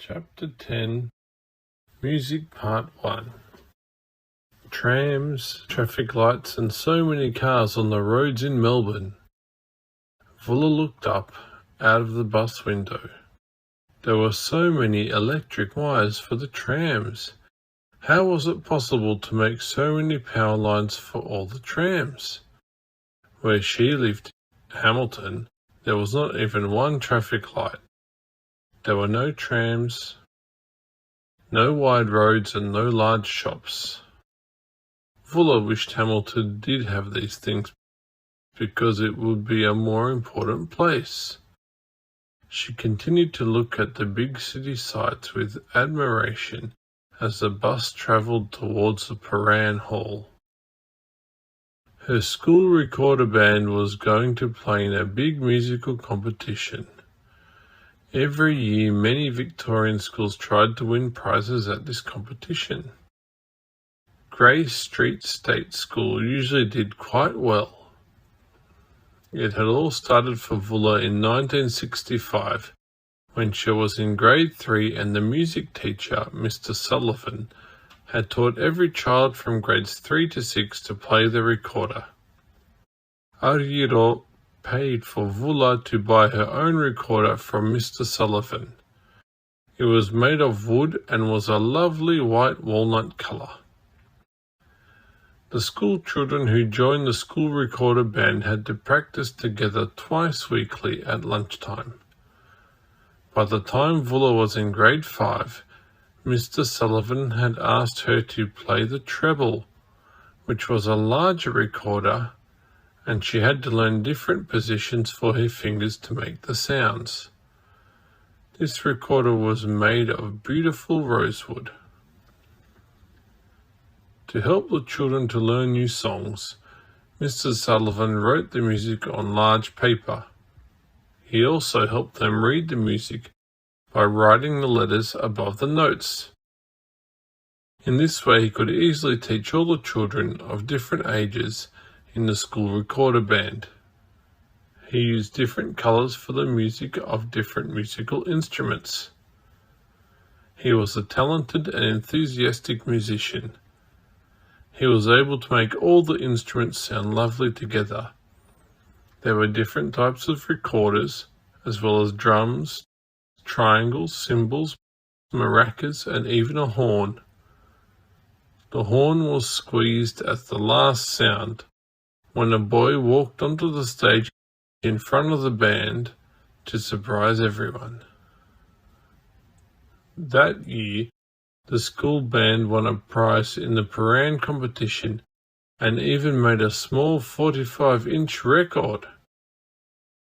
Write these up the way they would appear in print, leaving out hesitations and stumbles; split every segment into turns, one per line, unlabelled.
Chapter 10 Music Part 1 Trams, traffic lights, and so many cars on the roads in Melbourne. Fuller looked up out of the bus window. There were so many electric wires for the trams. How was it possible to make so many power lines for all the trams? Where she lived, Hamilton, there was not even one traffic light. There were no trams, no wide roads, and no large shops. Fuller wished Hamilton did have these things because it would be a more important place. She continued to look at the big city sights with admiration as the bus travelled towards the Paran Hall. Her school recorder band was going to play in a big musical competition. Every year, many Victorian schools tried to win prizes at this competition. Grey Street State School usually did quite well. It had all started for Fuller in 1965, when she was in grade 3 and the music teacher, Mr. Sullivan, had taught every child from grades 3 to 6 to play the recorder. Argiro paid for Fuller to buy her own recorder from Mr. Sullivan. It was made of wood and was a lovely white walnut colour. The school children who joined the school recorder band had to practice together twice weekly at lunchtime. By the time Fuller was in grade 5, Mr. Sullivan had asked her to play the treble, which was a larger recorder, and she had to learn different positions for her fingers to make the sounds. This recorder was made of beautiful rosewood. To help the children to learn new songs, Mr. Sullivan wrote the music on large paper. He also helped them read the music by writing the letters above the notes. In this way, he could easily teach all the children of different ages in the school recorder band. He used different colours for the music of different musical instruments. He was a talented and enthusiastic musician. He was able to make all the instruments sound lovely together. There were different types of recorders, as well as drums, triangles, cymbals, maracas, and even a horn. The horn was squeezed at the last sound, when a boy walked onto the stage in front of the band to surprise everyone. That year, the school band won a prize in the Paran competition and even made a small 45-inch record.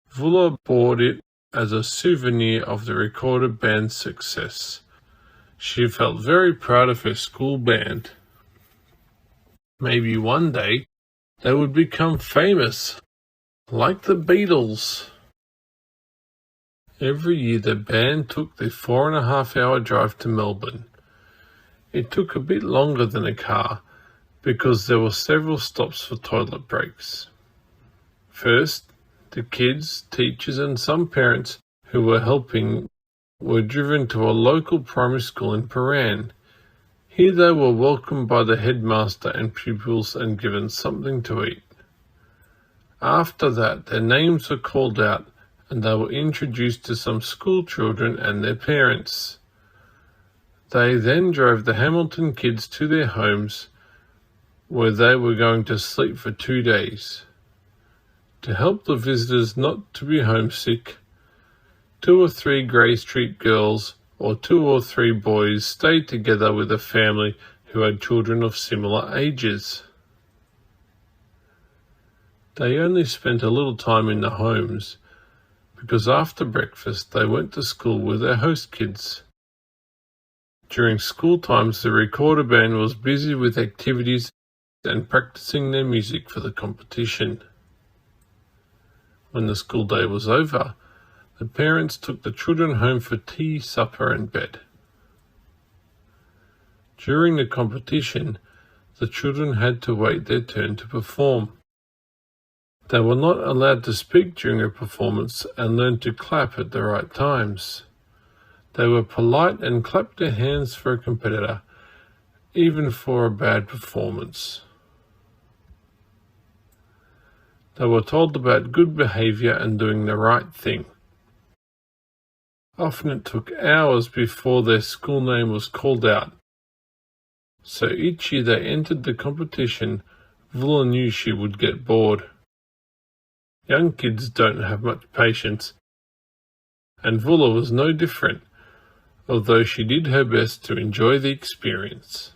Fuller bought it as a souvenir of the recorder band's success. She felt very proud of her school band. Maybe one day they would become famous, like the Beatles. Every year the band took the 4.5-hour drive to Melbourne. It took a bit longer than a car because there were several stops for toilet breaks. First, the kids, teachers and some parents who were helping were driven to a local primary school in Paran. Here they were welcomed by the headmaster and pupils and given something to eat. After that, their names were called out and they were introduced to some school children and their parents. They then drove the Hamilton kids to their homes, where they were going to sleep for 2 days. To help the visitors not to be homesick, 2 or 3 Grey Street girls or 2 or 3 boys stayed together with a family who had children of similar ages. They only spent a little time in the homes, because after breakfast they went to school with their host kids. During school times, the recorder band was busy with activities and practicing their music for the competition. When the school day was over, the parents took the children home for tea, supper and bed. During the competition, the children had to wait their turn to perform. They were not allowed to speak during a performance and learned to clap at the right times. They were polite and clapped their hands for a competitor, even for a bad performance. They were told about good behaviour and doing the right thing. Often it took hours before their school name was called out. So each year they entered the competition, Vula knew she would get bored. Young kids don't have much patience, and Vula was no different, although she did her best to enjoy the experience.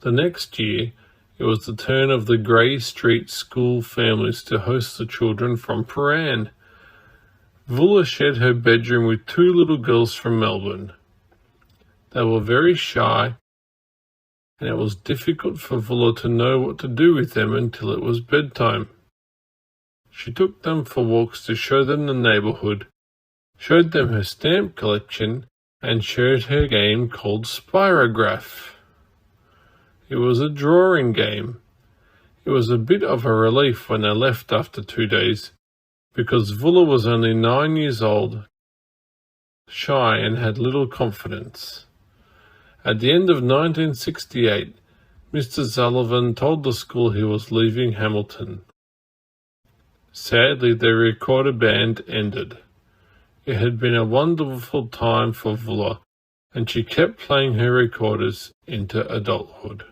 The next year, it was the turn of the Grey Street school families to host the children from Paran. Vula shared her bedroom with two little girls from Melbourne. They were very shy, and it was difficult for Vula to know what to do with them until it was bedtime. She took them for walks to show them the neighbourhood, showed them her stamp collection, and showed her game called Spirograph. It was a drawing game. It was a bit of a relief when they left after 2 days, because Vula was only 9 years old, shy and had little confidence. At the end of 1968, Mr. Sullivan told the school he was leaving Hamilton. Sadly, the recorder band ended. It had been a wonderful time for Vula, and she kept playing her recorders into adulthood.